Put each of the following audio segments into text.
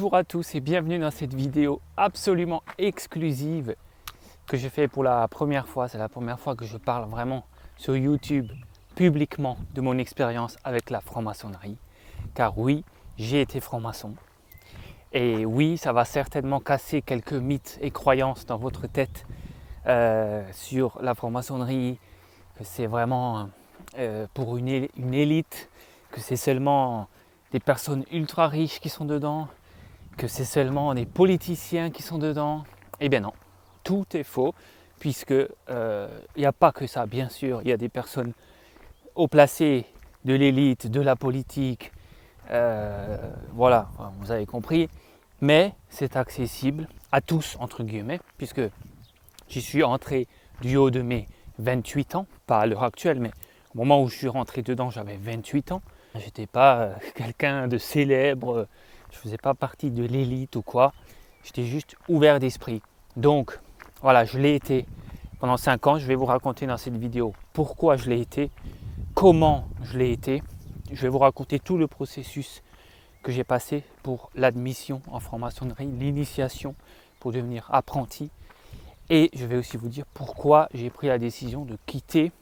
Bonjour à tous et bienvenue dans cette vidéo absolument exclusive que je fais pour la première fois. C'est la première fois que je parle vraiment sur YouTube publiquement de mon expérience avec la franc-maçonnerie. Car oui, j'ai été franc-maçon. Et oui, ça va certainement casser quelques mythes et croyances dans votre tête sur la franc-maçonnerie, que c'est vraiment pour une élite, que c'est seulement des personnes ultra riches qui sont dedans, que c'est seulement des politiciens qui sont dedans. Eh bien non, tout est faux, puisque il n'y a pas que ça, bien sûr, il y a des personnes haut placées de l'élite, de la politique, voilà, vous avez compris, mais c'est accessible à tous, entre guillemets, puisque j'y suis entré du haut de mes 28 ans, pas à l'heure actuelle, mais au moment où je suis rentré dedans, j'avais 28 ans. Je n'étais pas quelqu'un de célèbre, je ne faisais pas partie de l'élite ou quoi. J'étais juste ouvert d'esprit. Donc voilà, je l'ai été pendant 5 ans. Je vais vous raconter dans cette vidéo pourquoi je l'ai été, comment je l'ai été. Je vais vous raconter tout le processus que j'ai passé pour l'admission en franc-maçonnerie, l'initiation pour devenir apprenti. Et je vais aussi vous dire pourquoi j'ai pris la décision de quitter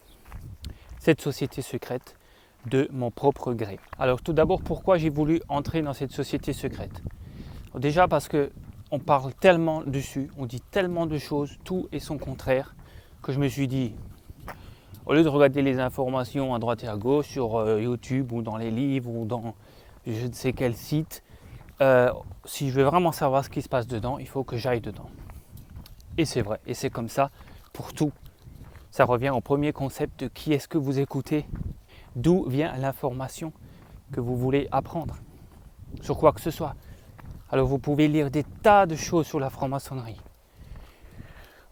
cette société secrète de mon propre gré. Alors tout d'abord, pourquoi j'ai voulu entrer dans cette société secrète? Déjà parce que on parle tellement dessus, on dit tellement de choses, tout et son contraire, que je me suis dit, au lieu de regarder les informations à droite et à gauche sur YouTube ou dans les livres ou dans je ne sais quel site, si je veux vraiment savoir ce qui se passe dedans, il faut que j'aille dedans. Et c'est vrai, et c'est comme ça pour tout. Ça revient au premier concept de qui est-ce que vous écoutez, d'où vient l'information que vous voulez apprendre, sur quoi que ce soit. Alors vous pouvez lire des tas de choses sur la franc-maçonnerie.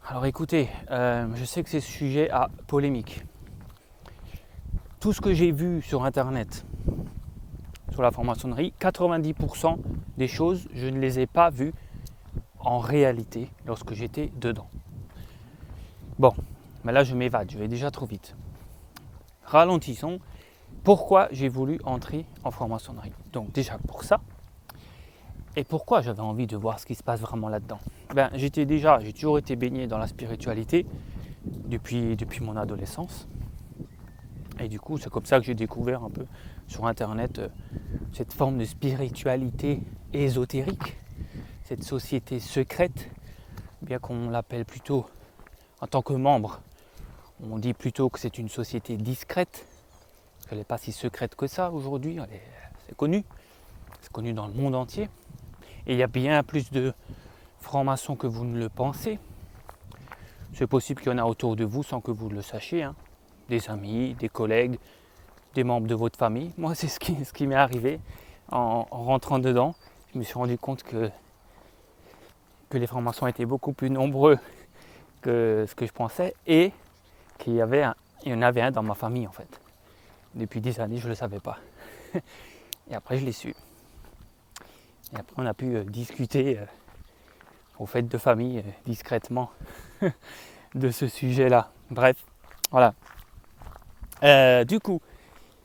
Alors écoutez, je sais que c'est sujet à polémique. Tout ce que j'ai vu sur internet, sur la franc-maçonnerie, 90% des choses, je ne les ai pas vues en réalité lorsque j'étais dedans. Bon, mais là je m'évade, je vais déjà trop vite. Ralentissons. Pourquoi j'ai voulu entrer en franc-maçonnerie? Donc déjà pour ça. Et pourquoi j'avais envie de voir ce qui se passe vraiment là-dedans? J'ai toujours été baigné dans la spiritualité depuis mon adolescence. Et du coup, c'est comme ça que j'ai découvert un peu sur internet cette forme de spiritualité ésotérique, cette société secrète, bien qu'on l'appelle plutôt en tant que membre, on dit plutôt que c'est une société discrète. Elle n'est pas si secrète que ça aujourd'hui, c'est connu dans le monde entier. Et il y a bien plus de francs-maçons que vous ne le pensez. C'est possible qu'il y en a autour de vous sans que vous le sachiez, hein. Des amis, des collègues, des membres de votre famille. Moi, c'est ce qui m'est arrivé en rentrant dedans. Je me suis rendu compte que les francs-maçons étaient beaucoup plus nombreux que ce que je pensais et qu'il y en avait un dans ma famille en fait. Depuis 10 années, je ne le savais pas. Et après, je l'ai su. Et après, on a pu discuter aux fêtes de famille discrètement de ce sujet-là. Bref, voilà. Du coup,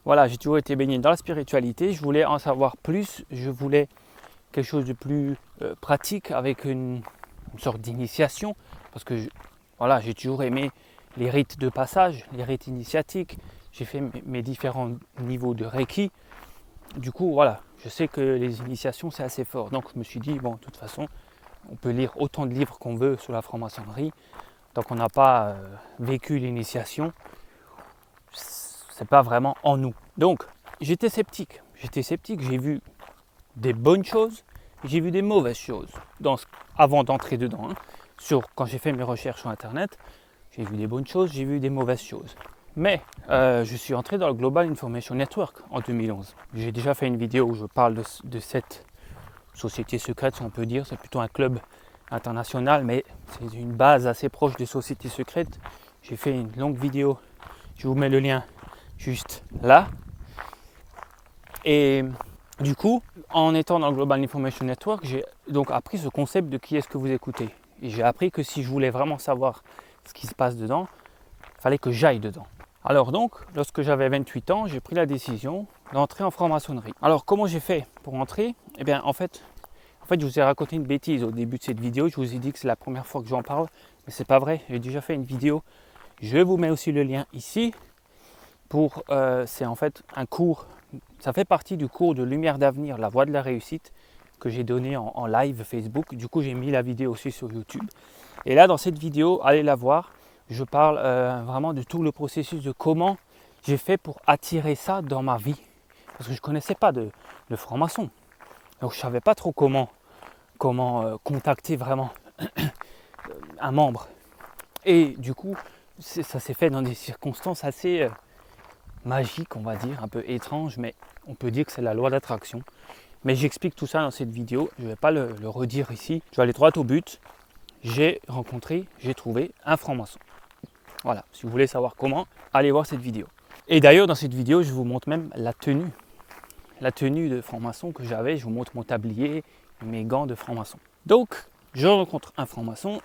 voilà, j'ai toujours été baigné dans la spiritualité. Je voulais en savoir plus. Je voulais quelque chose de plus pratique avec une sorte d'initiation. Parce que j'ai toujours aimé les rites de passage, les rites initiatiques. J'ai fait mes différents niveaux de Reiki. Du coup, voilà, je sais que les initiations, c'est assez fort. Donc, je me suis dit, bon, de toute façon, on peut lire autant de livres qu'on veut sur la franc-maçonnerie. Tant qu'on n'a pas vécu l'initiation, c'est pas vraiment en nous. Donc, j'étais sceptique. J'ai vu des bonnes choses, j'ai vu des mauvaises choses avant d'entrer dedans. Quand j'ai fait mes recherches sur Internet, j'ai vu des bonnes choses, j'ai vu des mauvaises choses. Mais je suis entré dans le Global Information Network en 2011. J'ai déjà fait une vidéo où je parle de cette société secrète, si on peut dire. C'est plutôt un club international, mais c'est une base assez proche des sociétés secrètes. J'ai fait une longue vidéo, je vous mets le lien juste là. Et du coup, en étant dans le Global Information Network, j'ai donc appris ce concept de qui est-ce que vous écoutez. Et j'ai appris que si je voulais vraiment savoir ce qui se passe dedans, il fallait que j'aille dedans. Alors donc, lorsque j'avais 28 ans, j'ai pris la décision d'entrer en franc-maçonnerie. Alors comment j'ai fait pour entrer? Eh bien en fait, En fait, je vous ai raconté une bêtise au début de cette vidéo. Je vous ai dit que c'est la première fois que j'en parle, mais c'est pas vrai. J'ai déjà fait une vidéo. Je vous mets aussi le lien ici. C'est en fait un cours. Ça fait partie du cours de Lumière d'avenir, la voie de la réussite, que j'ai donné en live Facebook. Du coup, j'ai mis la vidéo aussi sur YouTube. Et là, dans cette vidéo, allez la voir. Je parle vraiment de tout le processus de comment j'ai fait pour attirer ça dans ma vie. Parce que je ne connaissais pas de franc-maçon. Donc je ne savais pas trop comment contacter vraiment un membre. Et du coup, ça s'est fait dans des circonstances assez magiques, on va dire, un peu étranges, mais on peut dire que c'est la loi d'attraction. Mais j'explique tout ça dans cette vidéo, je ne vais pas le redire ici. Je vais aller droit au but. J'ai trouvé un franc-maçon. Voilà, si vous voulez savoir comment, allez voir cette vidéo. Et d'ailleurs, dans cette vidéo, je vous montre même la tenue de franc-maçon que j'avais. Je vous montre mon tablier, mes gants de franc-maçon. Donc, je rencontre un franc-maçon.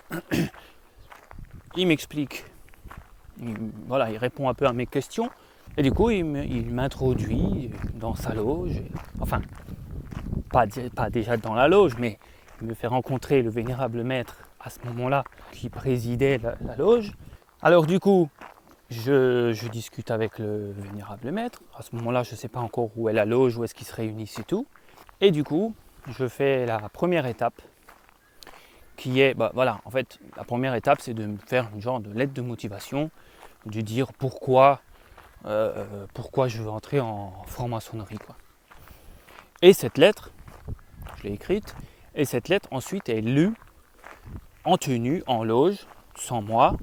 Il m'explique, il répond un peu à mes questions. Et du coup, il m'introduit dans sa loge. Enfin, pas déjà dans la loge, mais il me fait rencontrer le vénérable maître à ce moment-là qui présidait la loge. Alors du coup, je discute avec le vénérable maître. À ce moment-là, je ne sais pas encore où est la loge, où est-ce qu'ils se réunissent et tout. Et du coup, je fais la première étape qui est, en fait, la première étape, c'est de me faire une genre de lettre de motivation, de dire pourquoi je veux entrer en franc-maçonnerie, quoi. Et cette lettre, je l'ai écrite, et cette lettre ensuite est lue en tenue, en loge, sans moi,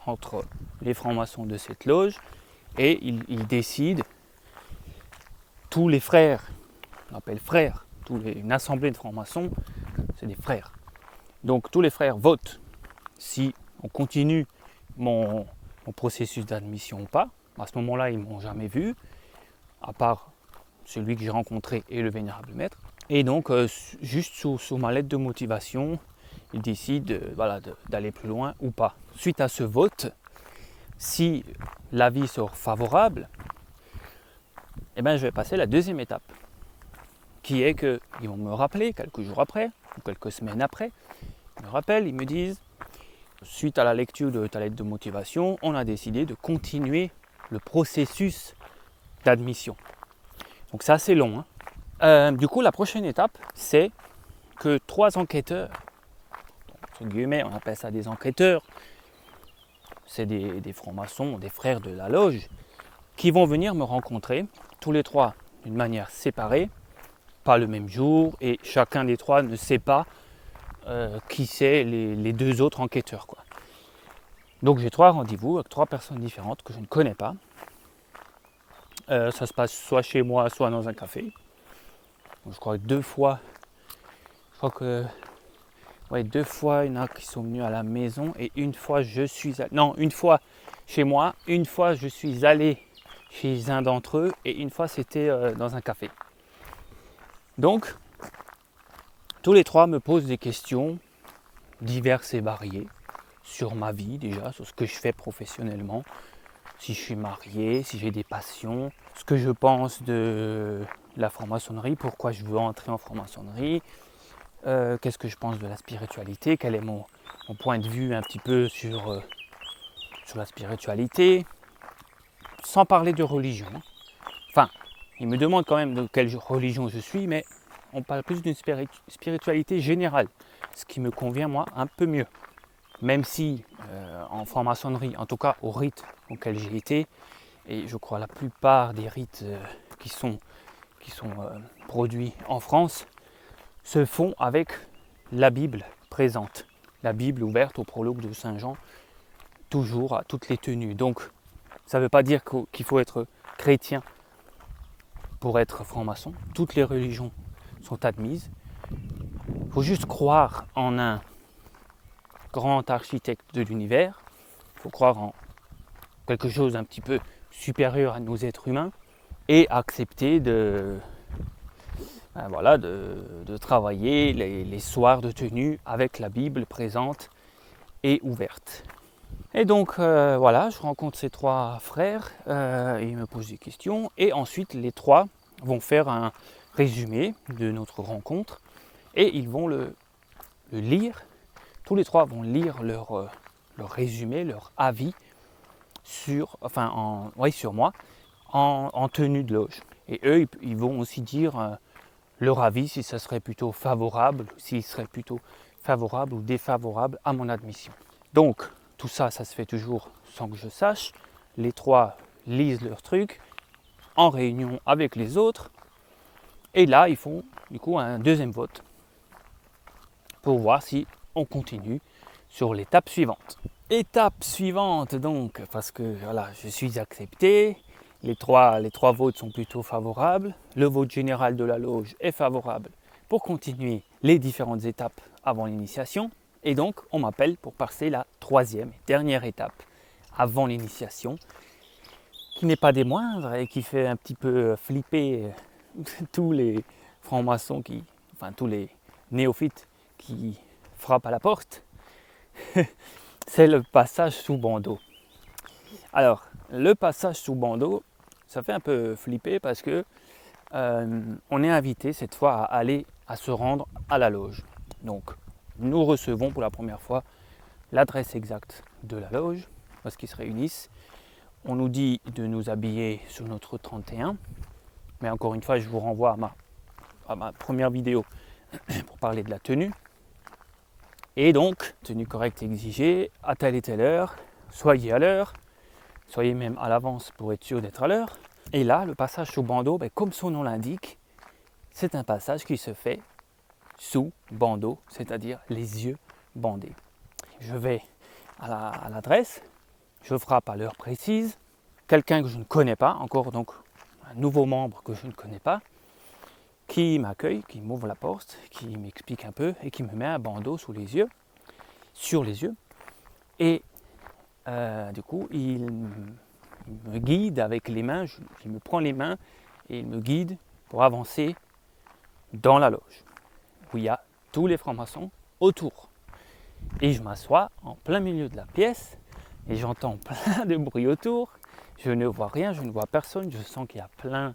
entre les francs-maçons de cette loge, et ils décident, tous les frères, on appelle frères, une assemblée de francs-maçons, c'est des frères. Donc tous les frères votent si on continue mon processus d'admission ou pas. À ce moment-là, ils ne m'ont jamais vu, à part celui que j'ai rencontré et le vénérable maître. Et donc, juste sous ma lettre de motivation, ils décident d'aller plus loin ou pas. Suite à ce vote, si l'avis sort favorable, je vais passer la deuxième étape, qui est qu'ils vont me rappeler quelques jours après, ou quelques semaines après, ils me rappellent, ils me disent, suite à la lecture de ta lettre de motivation, on a décidé de continuer le processus d'admission. Donc c'est assez long. Du coup, la prochaine étape, c'est que 3 enquêteurs, entre guillemets, on appelle ça des enquêteurs, c'est des francs-maçons, des frères de la loge, qui vont venir me rencontrer, tous les 3 d'une manière séparée, pas le même jour, et chacun des 3 ne sait pas qui c'est les 2 autres enquêteurs, quoi. Donc j'ai 3 rendez-vous avec 3 personnes différentes que je ne connais pas. Ça se passe soit chez moi, soit dans un café. Donc, je crois que 2 fois, il y en a qui sont venus à la maison et une fois une fois chez moi, une fois je suis allé chez un d'entre eux et une fois c'était dans un café. Donc, tous les 3 me posent des questions diverses et variées sur ma vie déjà, sur ce que je fais professionnellement, si je suis marié, si j'ai des passions, ce que je pense de la franc-maçonnerie, pourquoi je veux entrer en franc-maçonnerie, qu'est-ce que je pense de la spiritualité, quel est mon point de vue un petit peu sur la spiritualité, sans parler de religion. Enfin, ils me demandent quand même de quelle religion je suis, mais on parle plus d'une spiritualité générale, ce qui me convient moi un peu mieux. Même si en franc-maçonnerie, en tout cas au rite auquel j'ai été, et je crois la plupart des rites qui sont produits en France, se font avec la Bible présente, la Bible ouverte au prologue de Saint Jean, toujours à toutes les tenues. Donc ça ne veut pas dire qu'il faut être chrétien pour être franc-maçon. Toutes les religions sont admises. Il faut juste croire en un grand architecte de l'univers. Il faut croire en quelque chose d'un petit peu supérieur à nos êtres humains et accepter de travailler les soirs de tenue avec la Bible présente et ouverte. Et donc je rencontre ces 3 frères, ils me posent des questions et ensuite les 3 vont faire un résumé de notre rencontre Et ils vont le lire. Tous les trois vont lire leur résumé, leur avis sur moi en tenue de loge. Et eux, ils vont aussi dire leur avis, si ça serait plutôt favorable, s'il serait plutôt favorable ou défavorable à mon admission. Donc, tout ça, ça se fait toujours sans que je sache. Les trois lisent leur truc en réunion avec les autres. Et là, ils font du coup un deuxième vote pour voir si on continue sur l'étape suivante. Étape suivante donc, parce que voilà, je suis accepté. Les trois votes sont plutôt favorables. Le vote général de la loge est favorable pour continuer les différentes étapes avant l'initiation. Et donc, on m'appelle pour passer la troisième et dernière étape avant l'initiation, qui n'est pas des moindres et qui fait un petit peu flipper tous les francs-maçons, tous les néophytes qui frappent à la porte. C'est le passage sous bandeau. Alors, le passage sous bandeau, ça fait un peu flipper parce que on est invité cette fois à se rendre à la loge. Donc, nous recevons pour la première fois l'adresse exacte de la loge parce qu'ils se réunissent. On nous dit de nous habiller sur notre 31. Mais encore une fois, je vous renvoie à ma première vidéo pour parler de la tenue. Et donc, tenue correcte exigée, à telle et telle heure, soyez à l'heure, soyez même à l'avance pour être sûr d'être à l'heure. Et là, le passage sous bandeau, comme son nom l'indique, c'est un passage qui se fait sous bandeau, c'est-à-dire les yeux bandés. Je vais à l'adresse, je frappe à l'heure précise, quelqu'un que je ne connais pas, encore donc un nouveau membre que je ne connais pas, qui m'accueille, qui m'ouvre la porte, qui m'explique un peu et qui me met un bandeau sur les yeux. Et du coup, il me guide avec les mains, il me prend les mains et il me guide pour avancer dans la loge, où il y a tous les francs-maçons autour. Et je m'assois en plein milieu de la pièce et j'entends plein de bruit autour. Je ne vois rien, je ne vois personne, je sens qu'il y a plein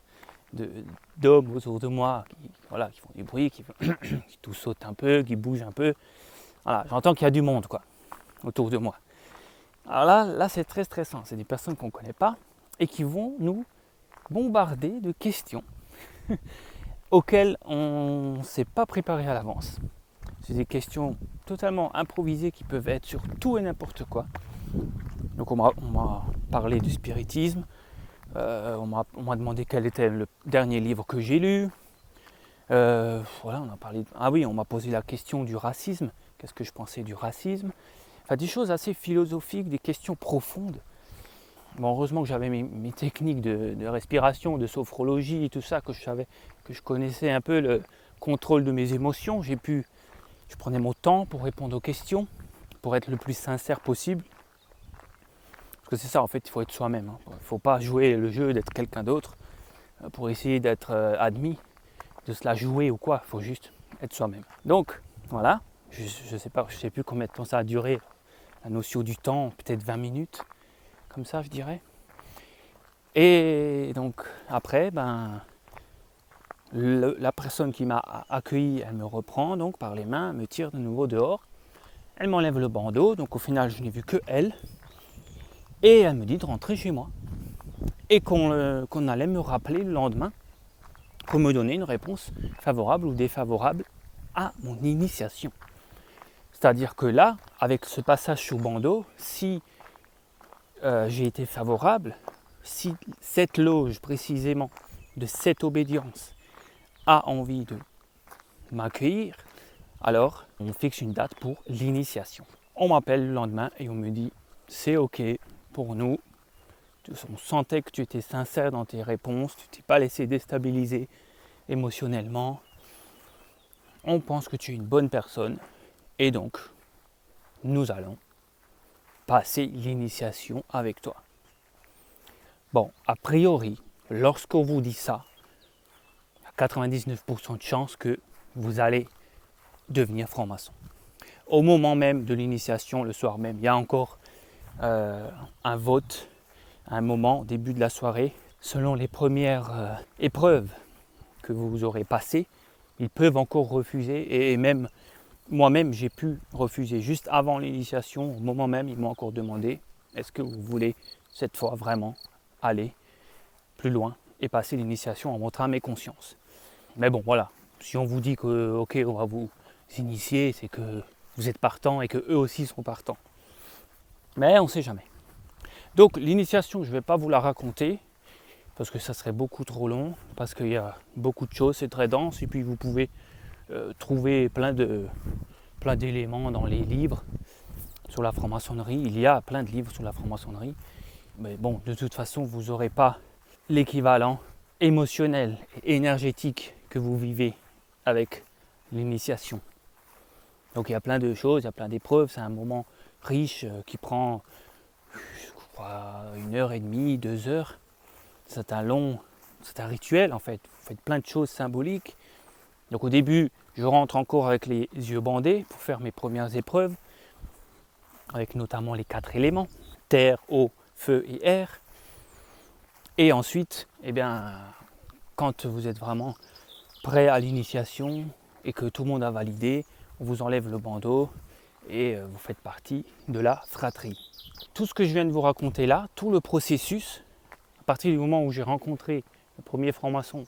d'hommes autour de moi qui font du bruit, qui tout sautent un peu, qui bougent un peu. Voilà, j'entends qu'il y a du monde autour de moi. Alors là c'est très stressant, c'est des personnes qu'on ne connaît pas et qui vont nous bombarder de questions auxquelles on ne s'est pas préparé à l'avance. C'est des questions totalement improvisées qui peuvent être sur tout et n'importe quoi. Donc on m'a parlé du spiritisme, on m'a demandé quel était le dernier livre que j'ai lu. On m'a posé la question du racisme, qu'est-ce que je pensais du racisme. Enfin, des choses assez philosophiques, des questions profondes. Bon, heureusement que j'avais mes techniques de respiration, de sophrologie et tout ça, que je connaissais un peu le contrôle de mes émotions. Je prenais mon temps pour répondre aux questions, pour être le plus sincère possible. Parce que c'est ça, en fait, il faut être soi-même. Il ne faut pas jouer le jeu d'être quelqu'un d'autre pour essayer d'être admis, de se la jouer ou quoi. Il faut juste être soi-même. Donc, voilà. Je ne sais plus combien de temps ça a duré. La notion du temps, peut-être 20 minutes. Comme ça, je dirais. Et donc, après, la personne qui m'a accueilli, elle me reprend donc par les mains, me tire de nouveau dehors. Elle m'enlève le bandeau, donc au final, je n'ai vu que elle. Et elle me dit de rentrer chez moi. Et qu'on allait me rappeler le lendemain pour me donner une réponse favorable ou défavorable à mon initiation. C'est-à-dire que là, avec ce passage sous bandeau, si j'ai été favorable, si cette loge précisément de cette obédience a envie de m'accueillir, alors on fixe une date pour l'initiation. On m'appelle le lendemain et on me dit c'est ok pour nous, on sentait que tu étais sincère dans tes réponses, tu t'es pas laissé déstabiliser émotionnellement, on pense que tu es une bonne personne et donc nous allons passer l'initiation avec toi. Bon, a priori, lorsqu'on vous dit ça, il y a 99% de chances que vous allez devenir franc-maçon. Au moment même de l'initiation, le soir même, il y a encore un vote, un moment, au début de la soirée. Selon les premières épreuves que vous aurez passées, Ils peuvent encore refuser et même moi-même j'ai pu refuser. Juste avant l'initiation, au moment même, ils m'ont encore demandé est-ce que vous voulez cette fois vraiment aller plus loin et passer l'initiation en votre âme et conscience. Mais bon voilà, si on vous dit que ok on va vous initier, c'est que vous êtes partant et que eux aussi sont partants. Mais on ne sait jamais. Donc l'initiation, je ne vais pas vous la raconter parce que ça serait beaucoup trop long, parce qu'il y a beaucoup de choses, c'est très dense et puis vous pouvez trouver plein d'éléments dans les livres sur la franc-maçonnerie. Il y a plein de livres sur la franc-maçonnerie. Mais bon, de toute façon, vous n'aurez pas l'équivalent émotionnel et énergétique que vous vivez avec l'initiation. Donc il y a plein de choses, il y a plein d'épreuves. C'est un moment riche qui prend, je crois, 1h30, 2 heures. C'est un rituel en fait. Vous faites plein de choses symboliques. Donc au début, je rentre encore avec les yeux bandés pour faire mes premières épreuves, avec notamment les 4 éléments, terre, eau, feu et air. Et ensuite, eh bien, quand vous êtes vraiment prêt à l'initiation et que tout le monde a validé, on vous enlève le bandeau et vous faites partie de la fratrie. Tout ce que je viens de vous raconter là, tout le processus, à partir du moment où j'ai rencontré le premier franc-maçon,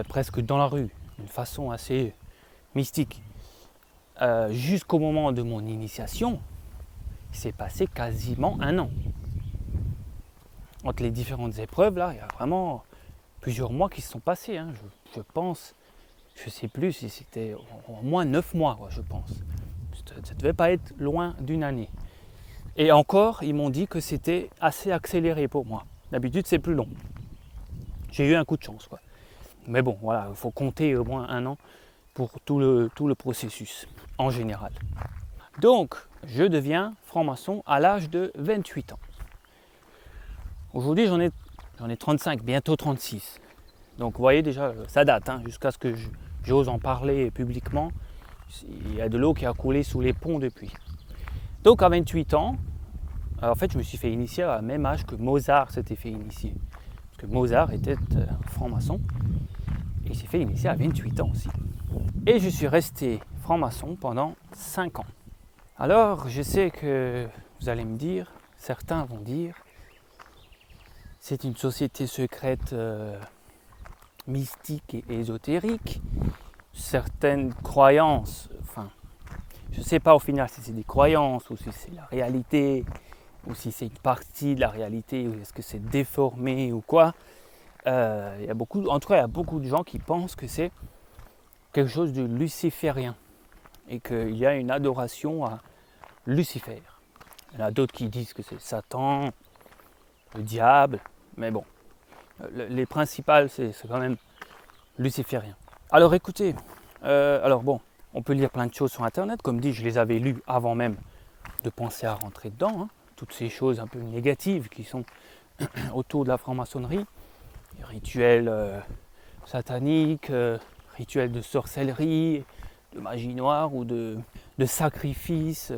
presque dans la rue, d'une façon assez mystique, jusqu'au moment de mon initiation, il s'est passé quasiment 1 an. Entre les différentes épreuves, là, il y a vraiment plusieurs mois qui se sont passés. Hein. Je pense, je ne sais plus si c'était au moins 9 mois, je pense. Ça ne devait pas être loin d'1 année. Et encore, ils m'ont dit que c'était assez accéléré pour moi. D'habitude, c'est plus long. J'ai eu un coup de chance, quoi. Mais bon, voilà, il faut compter au moins 1 an pour tout le processus, en général. Donc, je deviens franc-maçon à l'âge de 28 ans. Aujourd'hui, j'en ai 35, bientôt 36. Donc, vous voyez déjà, ça date, hein, jusqu'à ce que j'ose en parler publiquement. Il y a de l'eau qui a coulé sous les ponts depuis. Donc, à 28 ans, en fait, je me suis fait initier à même âge que Mozart s'était fait initier. Parce que Mozart était un franc-maçon. Et il s'est fait initier à 28 ans aussi. Et je suis resté franc-maçon pendant 5 ans. Alors, je sais que vous allez me dire, certains vont dire, c'est une société secrète mystique et ésotérique. Certaines croyances, enfin, je ne sais pas au final si c'est des croyances ou si c'est la réalité, ou si c'est une partie de la réalité, ou est-ce que c'est déformé ou quoi. En tout cas, il y a beaucoup de gens qui pensent que c'est quelque chose de luciférien et qu'il y a une adoration à Lucifer. Il y en a d'autres qui disent que c'est Satan, le diable, mais bon, les principales, c'est quand même luciférien. Alors écoutez, on peut lire plein de choses sur Internet, comme dit, je les avais lues avant même de penser à rentrer dedans, hein. Toutes ces choses un peu négatives qui sont autour de la franc-maçonnerie, les rituels sataniques, rituels de sorcellerie, de magie noire ou de sacrifice.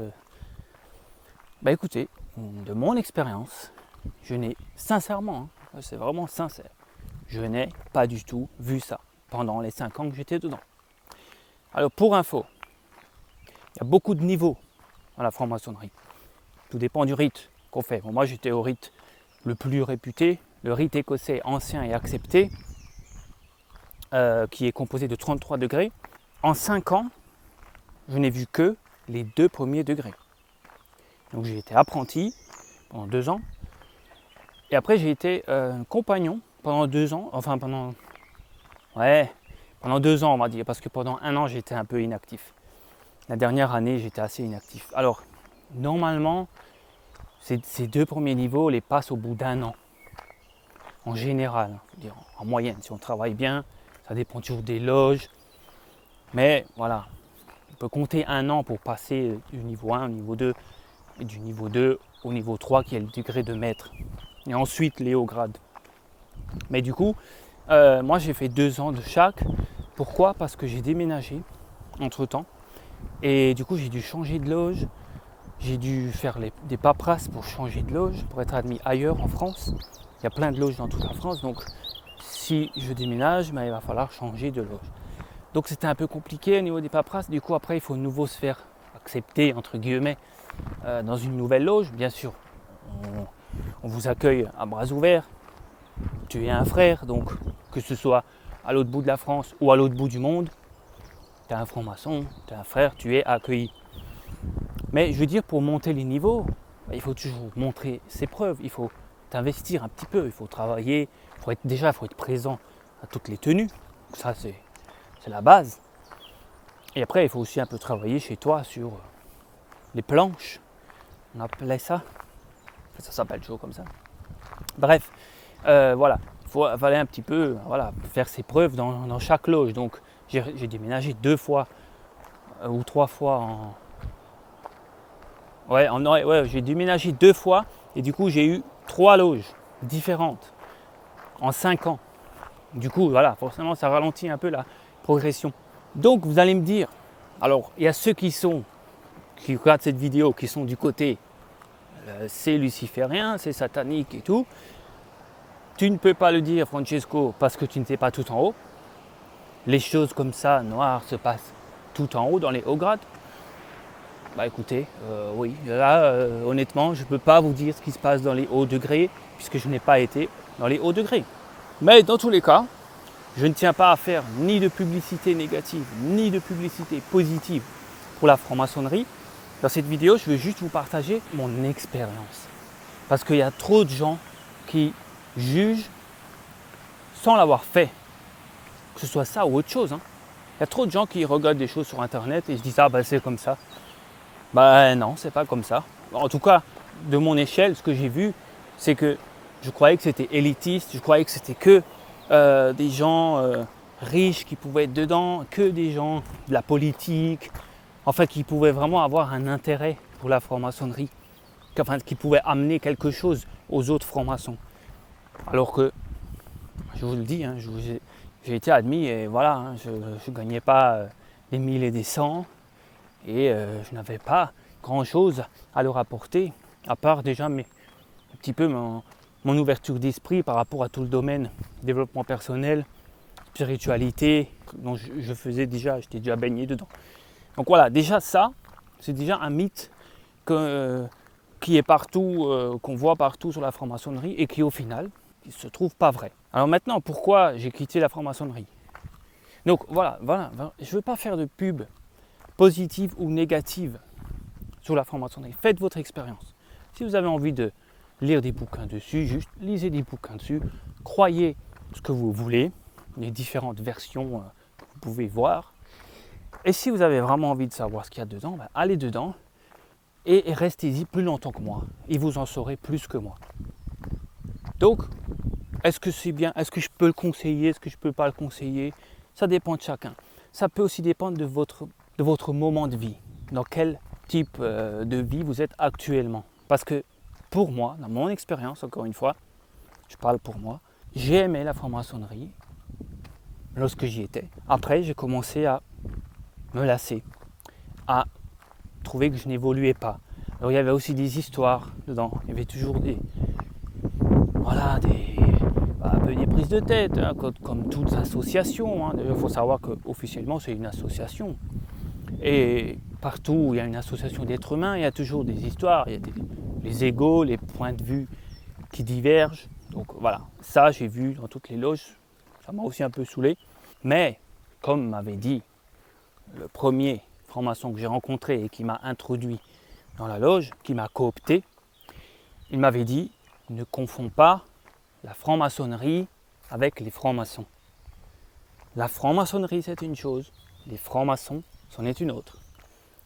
Écoutez, de mon expérience, je n'ai sincèrement, c'est vraiment sincère, je n'ai pas du tout vu ça pendant les 5 ans que j'étais dedans. Alors pour info, il y a beaucoup de niveaux dans la franc-maçonnerie. Tout dépend du rite qu'on fait. Bon, moi j'étais au rite le plus réputé, le rite écossais ancien et accepté, qui est composé de 33 degrés. En 5 ans, je n'ai vu que les 2 premiers degrés. Donc j'ai été apprenti pendant 2 ans. Et après j'ai été compagnon pendant 2 ans. Pendant 2 ans on m'a dit. Parce que pendant 1 an j'étais un peu inactif. La dernière année j'étais assez inactif. Alors normalement ces 2 premiers niveaux les passent au bout d'1 an. En général, en moyenne, si on travaille bien, ça dépend toujours des loges. Mais voilà, on peut compter 1 an pour passer du niveau 1 au niveau 2 et du niveau 2 au niveau 3 qui est le degré de maître. Et ensuite les hauts grades. Mais du coup, moi j'ai fait 2 ans de chaque. Pourquoi ? Parce que j'ai déménagé entre temps. Et du coup j'ai dû changer de loge. J'ai dû faire des paperasses pour changer de loge, pour être admis ailleurs en France. Il y a plein de loges dans toute la France. Donc si je déménage, il va falloir changer de loge. Donc c'était un peu compliqué au niveau des paperasses. Du coup après il faut de nouveau se faire accepter entre guillemets dans une nouvelle loge. Bien sûr, on vous accueille à bras ouverts. Tu es un frère, donc que ce soit à l'autre bout de la France ou à l'autre bout du monde, tu es un franc-maçon, tu es un frère, tu es accueilli. Mais je veux dire, pour monter les niveaux, il faut toujours montrer ses preuves, il faut t'investir un petit peu, il faut travailler, il faut être présent à toutes les tenues. Donc ça, c'est la base. Et après, il faut aussi un peu travailler chez toi sur les planches. On appelait ça. Ça s'appelle toujours comme ça. Bref, voilà. Il fallait un petit peu faire ses preuves dans chaque loge. Donc, j'ai déménagé 2 fois ou 3 fois j'ai déménagé 2 fois et du coup, j'ai eu 3 loges différentes en 5 ans. Du coup, voilà, forcément, ça ralentit un peu la progression. Donc, vous allez me dire, alors, il y a ceux qui regardent cette vidéo, qui sont du côté c'est luciférien, c'est satanique et tout. Tu ne peux pas le dire, Francesco, parce que tu n'étais pas tout en haut. Les choses comme ça, noires, se passent tout en haut, dans les hauts grades. Bah écoutez, oui, là, honnêtement, je ne peux pas vous dire ce qui se passe dans les hauts degrés, puisque je n'ai pas été dans les hauts degrés. Mais dans tous les cas, je ne tiens pas à faire ni de publicité négative, ni de publicité positive pour la franc-maçonnerie. Dans cette vidéo, je veux juste vous partager mon expérience. Parce qu'il y a trop de gens qui jugent sans l'avoir fait. Que ce soit ça ou autre chose. Il y a trop de gens qui regardent des choses sur Internet et se disent « Ah ben c'est comme ça ». Ben non, c'est pas comme ça. En tout cas, de mon échelle, ce que j'ai vu, c'est que je croyais que c'était élitiste, je croyais que c'était que des gens riches qui pouvaient être dedans, que des gens de la politique, enfin qui pouvaient vraiment avoir un intérêt pour la franc-maçonnerie, enfin qui pouvaient amener quelque chose aux autres francs-maçons. Alors que, je vous le dis, j'ai été admis et voilà, je ne gagnais pas des 1000 et des 100 et je n'avais pas grand-chose à leur apporter, à part déjà un petit peu mon ouverture d'esprit par rapport à tout le domaine développement personnel, spiritualité, dont j'étais déjà baigné dedans. Donc voilà, déjà ça, c'est déjà un mythe qui est partout, qu'on voit partout sur la franc-maçonnerie et qui au final, il ne se trouve pas vrai. Alors maintenant, pourquoi j'ai quitté la franc-maçonnerie? Donc voilà, je ne veux pas faire de pub positive ou négative sur la franc-maçonnerie. Faites votre expérience. Si vous avez envie de lire des bouquins dessus, juste lisez des bouquins dessus, croyez ce que vous voulez, les différentes versions que vous pouvez voir. Et si vous avez vraiment envie de savoir ce qu'il y a dedans, allez dedans et restez-y plus longtemps que moi. Et vous en saurez plus que moi. Donc, est-ce que c'est bien? Est-ce que je peux le conseiller? Est-ce que je ne peux pas le conseiller? Ça dépend de chacun. Ça peut aussi dépendre de votre moment de vie. Dans quel type de vie vous êtes actuellement. Parce que pour moi, dans mon expérience, encore une fois, je parle pour moi, j'ai aimé la franc-maçonnerie lorsque j'y étais. Après, j'ai commencé à me lasser, à trouver que je n'évoluais pas. Alors il y avait aussi des histoires dedans, il y avait toujours des prises de tête, comme toutes associations. Il faut savoir qu'officiellement c'est une association. Et partout où il y a une association d'êtres humains, il y a toujours des histoires, il y a les égos, les points de vue qui divergent. Donc voilà, ça j'ai vu dans toutes les loges, ça m'a aussi un peu saoulé. Mais comme m'avait dit le premier franc-maçon que j'ai rencontré et qui m'a introduit dans la loge, qui m'a coopté, il m'avait dit « Ne confonds pas la franc-maçonnerie avec les francs-maçons. La franc-maçonnerie c'est une chose, les francs-maçons c'en est une autre.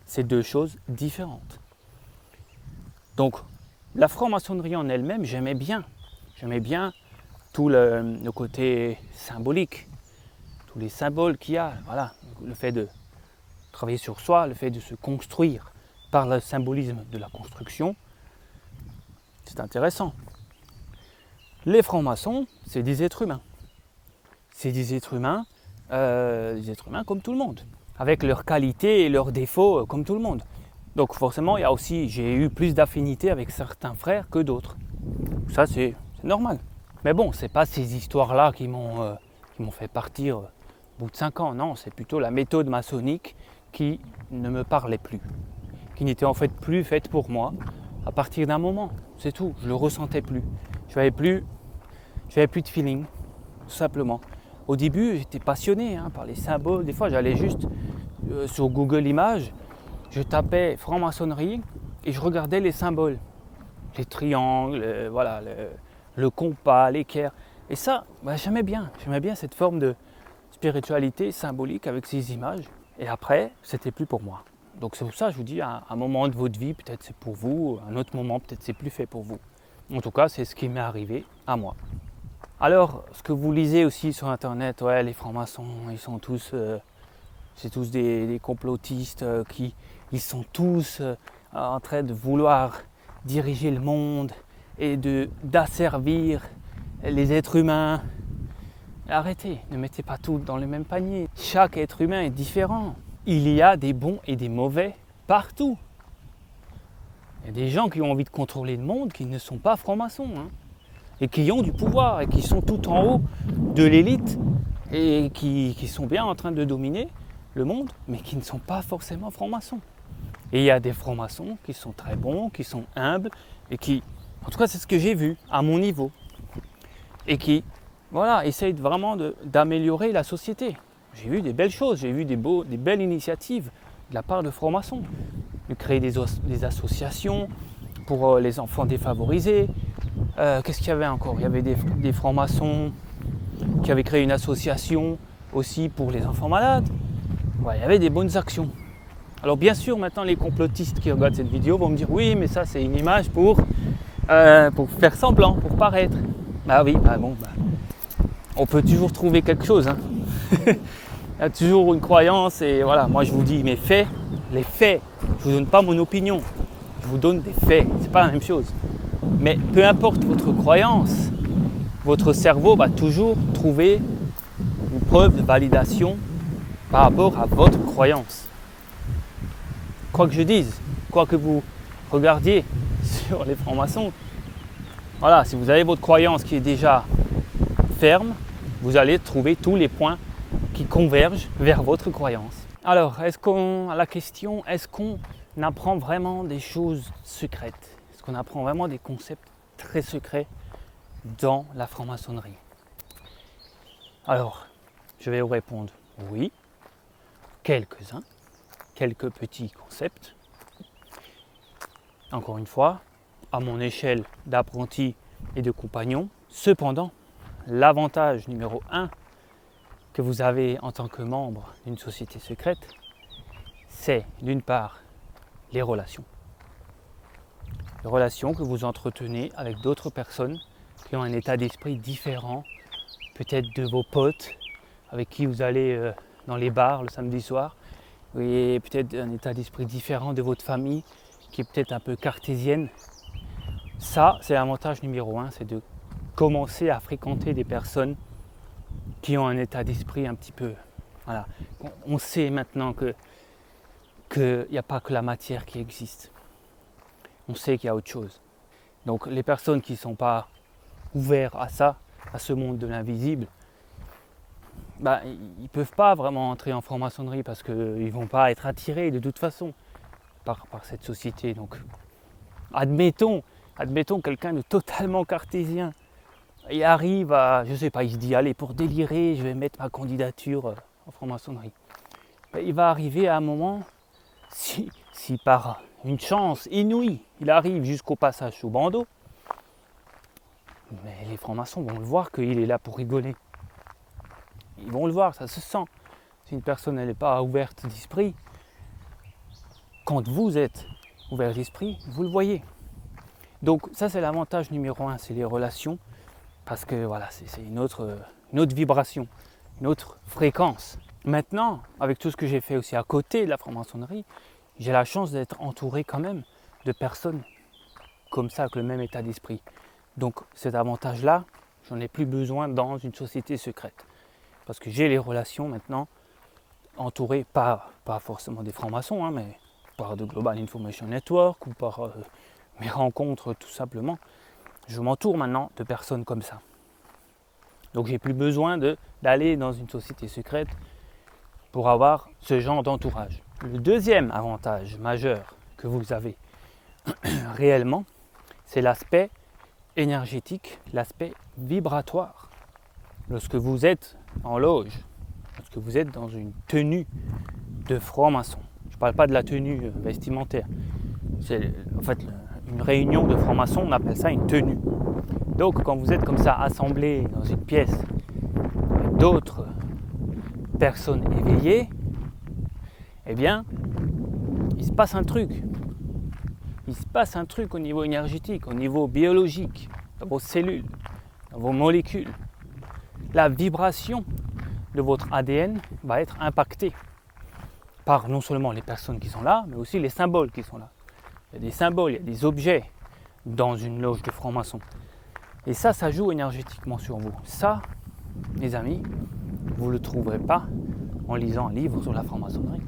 C'est 2 choses différentes. » Donc la franc-maçonnerie en elle-même, j'aimais bien. J'aimais bien tout le côté symbolique, tous les symboles qu'il y a, voilà, le fait de travailler sur soi, le fait de se construire par le symbolisme de la construction, c'est intéressant. Les francs-maçons, c'est des êtres humains. C'est des êtres humains comme tout le monde, avec leurs qualités et leurs défauts comme tout le monde. Donc forcément, j'ai eu plus d'affinité avec certains frères que d'autres. Ça, c'est normal. Mais bon, c'est pas ces histoires-là qui m'ont fait partir Au bout de 5 ans, non, c'est plutôt la méthode maçonnique qui ne me parlait plus, qui n'était en fait plus faite pour moi à partir d'un moment, c'est tout, je le ressentais plus. Je n'avais plus de feeling, tout simplement. Au début, j'étais passionné par les symboles, des fois j'allais juste sur Google Images, je tapais franc-maçonnerie et je regardais les symboles, les triangles, voilà, le compas, l'équerre. Et ça, j'aimais bien cette forme de spiritualité symbolique avec ces images. Et après, c'était plus pour moi. Donc c'est pour ça que je vous dis, à un moment de votre vie, peut-être c'est pour vous, à un autre moment, peut-être c'est plus fait pour vous. En tout cas, c'est ce qui m'est arrivé à moi. Alors, ce que vous lisez aussi sur Internet, ouais, les francs-maçons, ils sont tous, c'est tous des complotistes ils sont tous en train de vouloir diriger le monde et d'asservir les êtres humains. Arrêtez, ne mettez pas tout dans le même panier. Chaque être humain est différent. Il y a des bons et des mauvais partout. Il y a des gens qui ont envie de contrôler le monde qui ne sont pas francs-maçons, et qui ont du pouvoir et qui sont tout en haut de l'élite et qui sont bien en train de dominer le monde, mais qui ne sont pas forcément francs-maçons. Et il y a des francs-maçons qui sont très bons, qui sont humbles et qui, en tout cas c'est ce que j'ai vu à mon niveau, et qui essayent vraiment d'améliorer la société. J'ai vu des belles choses, j'ai vu des belles initiatives de la part de francs-maçons, de créer des associations pour les enfants défavorisés. Qu'est-ce qu'il y avait encore? Il y avait des francs-maçons qui avaient créé une association aussi pour les enfants malades. Ouais, il y avait des bonnes actions. Alors bien sûr, maintenant les complotistes qui regardent cette vidéo vont me dire oui, mais ça c'est une image pour faire semblant, pour paraître. Bah oui, on peut toujours trouver quelque chose. Il y a toujours une croyance et voilà, moi je vous dis mes faits, les faits. Je vous donne pas mon opinion, je vous donne des faits, c'est pas la même chose. Mais peu importe votre croyance, votre cerveau va toujours trouver une preuve de validation par rapport à votre croyance. Quoi que je dise, quoi que vous regardiez sur les francs-maçons, voilà, si vous avez votre croyance qui est déjà ferme, vous allez trouver tous les points qui convergent vers votre croyance. Alors, est-ce qu'on apprend vraiment des choses secrètes? Est-ce qu'on apprend vraiment des concepts très secrets dans la franc-maçonnerie? Alors, je vais vous répondre oui, quelques-uns, quelques petits concepts. Encore une fois, à mon échelle d'apprenti et de compagnon. Cependant, l'avantage numéro 1 que vous avez en tant que membre d'une société secrète, c'est d'une part les relations. Les relations que vous entretenez avec d'autres personnes qui ont un état d'esprit différent, peut-être de vos potes avec qui vous allez dans les bars le samedi soir, et peut-être un état d'esprit différent de votre famille qui est peut-être un peu cartésienne. Ça, c'est l'avantage numéro 1, c'est de commencer à fréquenter des personnes qui ont un état d'esprit un petit peu... Voilà. On sait maintenant qu'il n'y a pas que la matière qui existe. On sait qu'il y a autre chose. Donc les personnes qui ne sont pas ouvertes à ça, à ce monde de l'invisible, ils ne peuvent pas vraiment entrer en franc-maçonnerie parce qu'ils ne vont pas être attirés de toute façon par cette société. Donc admettons quelqu'un de totalement cartésien, il arrive à, je sais pas, il se dit allez, pour délirer, je vais mettre ma candidature en franc-maçonnerie. Il va arriver à un moment, si par une chance inouïe, il arrive jusqu'au passage sous bandeau, mais les francs-maçons vont le voir qu'il est là pour rigoler. Ils vont le voir, ça se sent. Si une personne n'est pas ouverte d'esprit, quand vous êtes ouvert d'esprit, vous le voyez. Donc ça c'est l'avantage numéro 1, c'est les relations, parce que voilà, c'est une autre vibration, une autre fréquence. Maintenant, avec tout ce que j'ai fait aussi à côté de la franc-maçonnerie, j'ai la chance d'être entouré quand même de personnes comme ça, avec le même état d'esprit. Donc cet avantage-là, j'en ai plus besoin dans une société secrète. Parce que j'ai les relations maintenant entourées, pas forcément des francs-maçons, mais par de Global Information Network ou par mes rencontres tout simplement. Je m'entoure maintenant de personnes comme ça. Donc j'ai plus besoin d'aller dans une société secrète pour avoir ce genre d'entourage. Le deuxième avantage majeur que vous avez réellement, c'est l'aspect énergétique, l'aspect vibratoire. Lorsque vous êtes en loge, lorsque vous êtes dans une tenue de franc-maçon, je ne parle pas de la tenue vestimentaire, c'est en fait une réunion de francs-maçons, on appelle ça une tenue. Donc quand vous êtes comme ça assemblés dans une pièce avec d'autres personnes éveillées, eh bien, il se passe un truc. Il se passe un truc au niveau énergétique, au niveau biologique, dans vos cellules, dans vos molécules. La vibration de votre ADN va être impactée par non seulement les personnes qui sont là, mais aussi les symboles qui sont là. Il y a des symboles, il y a des objets dans une loge de francs-maçons. Et ça joue énergétiquement sur vous. Ça, mes amis, vous ne le trouverez pas en lisant un livre sur la franc-maçonnerie.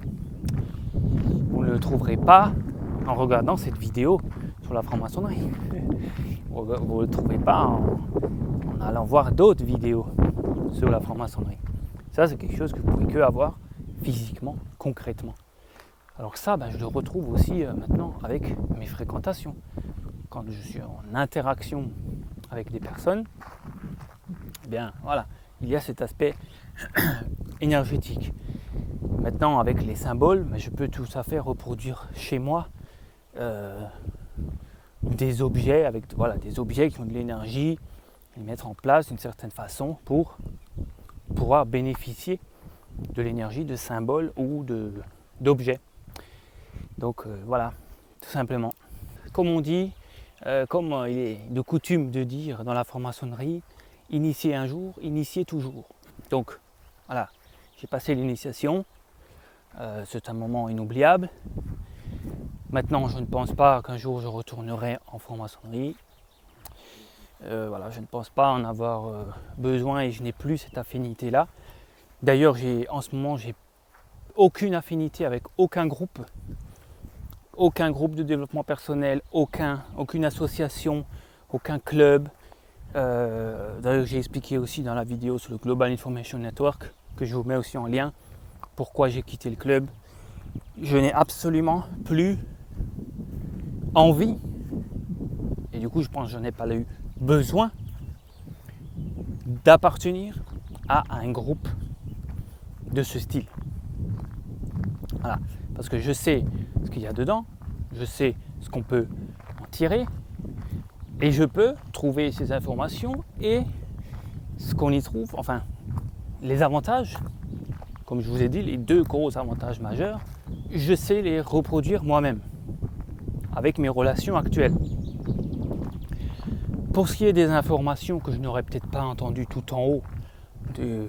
Vous ne le trouverez pas en regardant cette vidéo sur la franc-maçonnerie. Vous ne le trouverez pas en allant voir d'autres vidéos sur la franc-maçonnerie. Ça, c'est quelque chose que vous ne pouvez que avoir physiquement, concrètement. Alors ça, je le retrouve aussi maintenant avec mes fréquentations. Quand je suis en interaction avec des personnes, eh bien voilà, il y a cet aspect énergétique. Maintenant, avec les symboles, je peux tout à fait reproduire chez moi des objets des objets qui ont de l'énergie, les mettre en place d'une certaine façon pour pouvoir bénéficier de l'énergie de symboles ou d'objets. Donc voilà, tout simplement. Comme on dit, comme il est de coutume de dire dans la franc-maçonnerie, initier un jour, initier toujours. Donc voilà, j'ai passé l'initiation, c'est un moment inoubliable. Maintenant, je ne pense pas qu'un jour je retournerai en franc-maçonnerie. Je ne pense pas en avoir besoin et je n'ai plus cette affinité-là. D'ailleurs, en ce moment, j'ai aucune affinité avec aucun groupe de développement personnel, aucune association, aucun club. D'ailleurs, j'ai expliqué aussi dans la vidéo sur le Global Information Network, que je vous mets aussi en lien, pourquoi j'ai quitté le club. Je n'ai absolument plus envie, et du coup je pense que je n'ai pas eu besoin d'appartenir à un groupe de ce style. Voilà, parce que je sais ce qu'il y a dedans, je sais ce qu'on peut en tirer, et je peux trouver ces informations et ce qu'on y trouve, enfin les avantages, comme je vous ai dit, les deux gros avantages majeurs, je sais les reproduire moi-même avec mes relations actuelles. Pour ce qui est des informations que je n'aurais peut-être pas entendues tout en haut des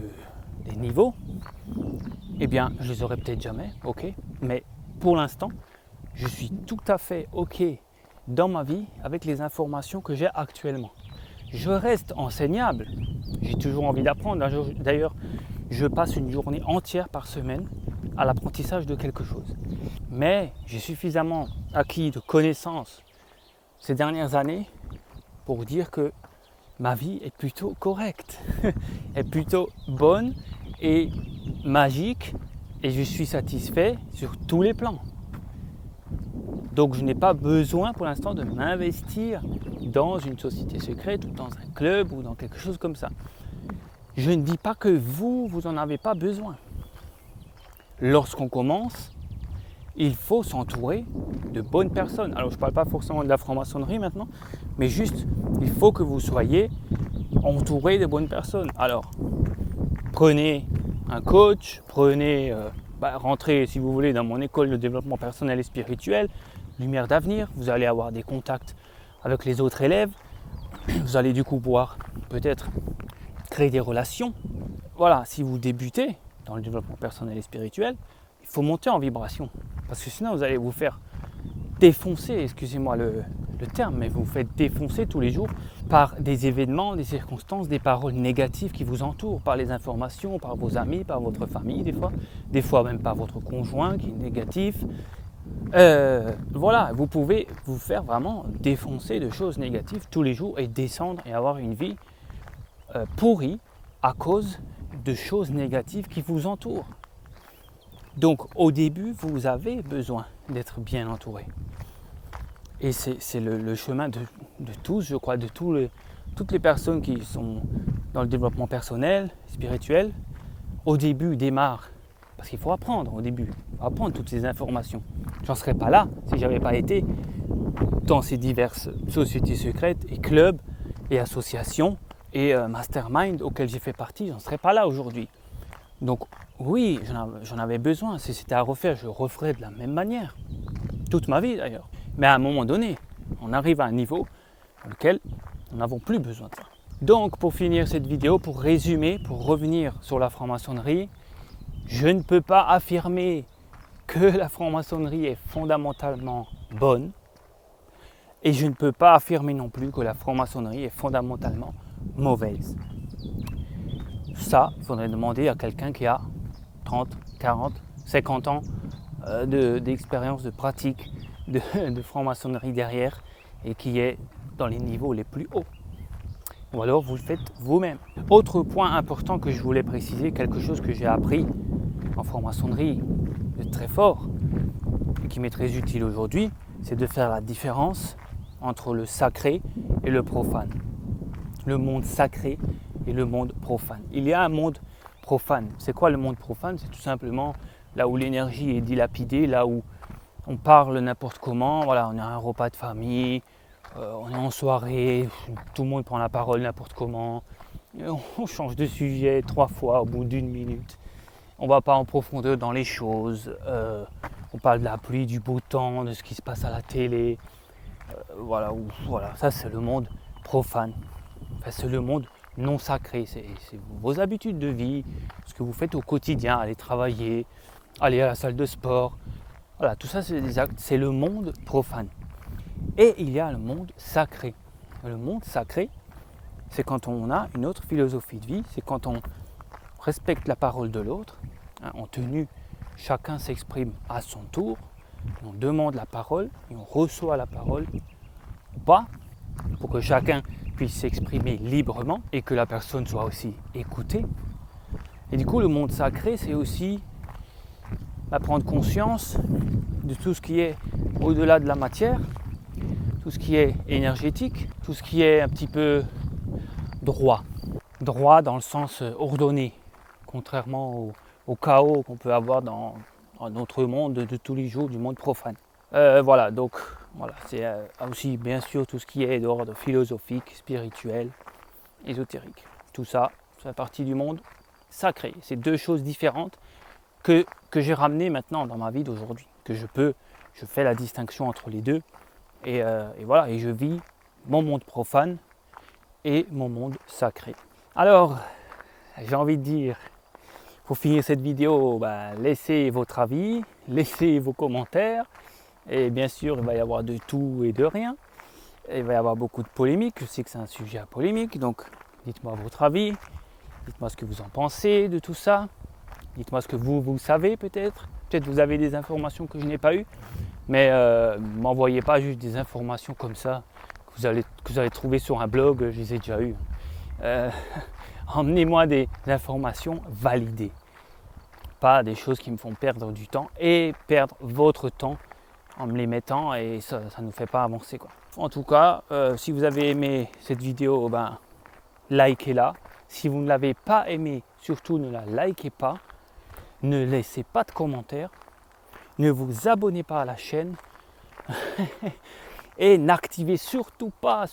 niveaux, eh bien je les aurais peut-être jamais, ok, mais pour l'instant je suis tout à fait ok dans ma vie avec les informations que j'ai actuellement. Je reste enseignable, j'ai toujours envie d'apprendre. D'ailleurs, je passe une journée entière par semaine à l'apprentissage de quelque chose. Mais j'ai suffisamment acquis de connaissances ces dernières années pour dire que ma vie est plutôt correcte, est plutôt bonne et magique, et je suis satisfait sur tous les plans. Donc je n'ai pas besoin pour l'instant de m'investir dans une société secrète ou dans un club ou dans quelque chose comme ça. Je ne dis pas que vous n'en avez pas besoin. Lorsqu'on commence, il faut s'entourer de bonnes personnes. Alors je ne parle pas forcément de la franc-maçonnerie maintenant, mais juste, il faut que vous soyez entouré de bonnes personnes. Alors, prenez un coach, rentrez si vous voulez dans mon école de développement personnel et spirituel, Lumière d'avenir, vous allez avoir des contacts avec les autres élèves, vous allez du coup pouvoir peut-être créer des relations. Voilà, si vous débutez dans le développement personnel et spirituel, il faut monter en vibration, parce que sinon vous allez vous faire défoncer, excusez-moi le terme, mais vous vous faites défoncer tous les jours par des événements, des circonstances, des paroles négatives qui vous entourent, par les informations, par vos amis, par votre famille des fois même par votre conjoint qui est négatif. Voilà, vous pouvez vous faire vraiment défoncer de choses négatives tous les jours et descendre et avoir une vie pourrie à cause de choses négatives qui vous entourent. Donc au début, vous avez besoin d'être bien entouré. Et c'est le chemin de tous, je crois, de toutes les personnes qui sont dans le développement personnel, spirituel. Au début, démarre, parce qu'il faut apprendre au début, il faut apprendre toutes ces informations. J'en serais pas là si j'avais pas été dans ces diverses sociétés secrètes et clubs et associations et mastermind auxquels j'ai fait partie, j'en serais pas là aujourd'hui. Donc oui, j'en avais besoin. Si c'était à refaire, je referais de la même manière. Toute ma vie d'ailleurs. Mais à un moment donné, on arrive à un niveau dans lequel nous n'avons plus besoin de ça. Donc pour finir cette vidéo, pour résumer, pour revenir sur la franc-maçonnerie, je ne peux pas affirmer que la franc-maçonnerie est fondamentalement bonne. Et je ne peux pas affirmer non plus que la franc-maçonnerie est fondamentalement mauvaise. Ça, il faudrait demander à quelqu'un qui a 30, 40, 50 ans d'expérience, de pratique de franc-maçonnerie derrière et qui est dans les niveaux les plus hauts. Ou alors vous le faites vous-même. Autre point important que je voulais préciser, quelque chose que j'ai appris en franc-maçonnerie de très fort et qui m'est très utile aujourd'hui, c'est de faire la différence entre le sacré et le profane. Le monde sacré et le monde profane. Il y a un monde profane. C'est quoi le monde profane? C'est tout simplement là où l'énergie est dilapidée, là où on parle n'importe comment. Voilà, on a un repas de famille, on est en soirée, tout le monde prend la parole n'importe comment. On change de sujet 3 fois au bout d'1 minute. On ne va pas en profondeur dans les choses. On parle de la pluie, du beau temps, de ce qui se passe à la télé. Voilà, ça c'est le monde profane. Enfin, c'est le monde non sacré. C'est vos habitudes de vie, ce que vous faites au quotidien, aller travailler, aller à la salle de sport. Voilà, tout ça c'est des actes, c'est le monde profane. Et il y a le monde sacré. Le monde sacré, c'est quand on a une autre philosophie de vie, c'est quand on respecte la parole de l'autre, en tenue, chacun s'exprime à son tour, on demande la parole et on reçoit la parole ou pas, pour que chacun puisse s'exprimer librement et que la personne soit aussi écoutée. Et du coup, le monde sacré, c'est aussi prendre conscience de tout ce qui est au-delà de la matière, tout ce qui est énergétique, tout ce qui est un petit peu droit. Droit dans le sens ordonné, contrairement au chaos qu'on peut avoir dans notre monde de tous les jours, du monde profane. Voilà, c'est aussi bien sûr tout ce qui est d'ordre philosophique, spirituel, ésotérique. Tout ça, c'est partie du monde sacré. C'est deux choses différentes que j'ai ramenées maintenant dans ma vie d'aujourd'hui. Je fais la distinction entre les deux. Et voilà, et je vis mon monde profane et mon monde sacré. Alors, j'ai envie de dire, pour finir cette vidéo, laissez votre avis, laissez vos commentaires. Et bien sûr, il va y avoir de tout et de rien. Il va y avoir beaucoup de polémiques. Je sais que c'est un sujet à polémique, donc dites-moi votre avis. Dites-moi ce que vous en pensez de tout ça. Dites-moi ce que vous savez peut-être. Peut-être vous avez des informations que je n'ai pas eues. Mais ne m'envoyez pas juste des informations comme ça que vous allez trouver sur un blog, je les ai déjà eues. Emmenez-moi des informations validées. Pas des choses qui me font perdre du temps et perdre votre temps en me les mettant et ça ne nous fait pas avancer, quoi. En tout cas, si vous avez aimé cette vidéo, likez-la. Si vous ne l'avez pas aimée, surtout ne la likez pas. Ne laissez pas de commentaires. Ne vous abonnez pas à la chaîne. Et n'activez surtout pas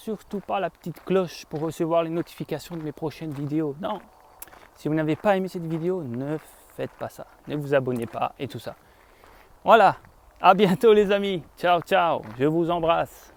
la petite cloche pour recevoir les notifications de mes prochaines vidéos. Non, si vous n'avez pas aimé cette vidéo, ne faites pas ça. Ne vous abonnez pas et tout ça. Voilà, à bientôt les amis. Ciao, ciao, je vous embrasse.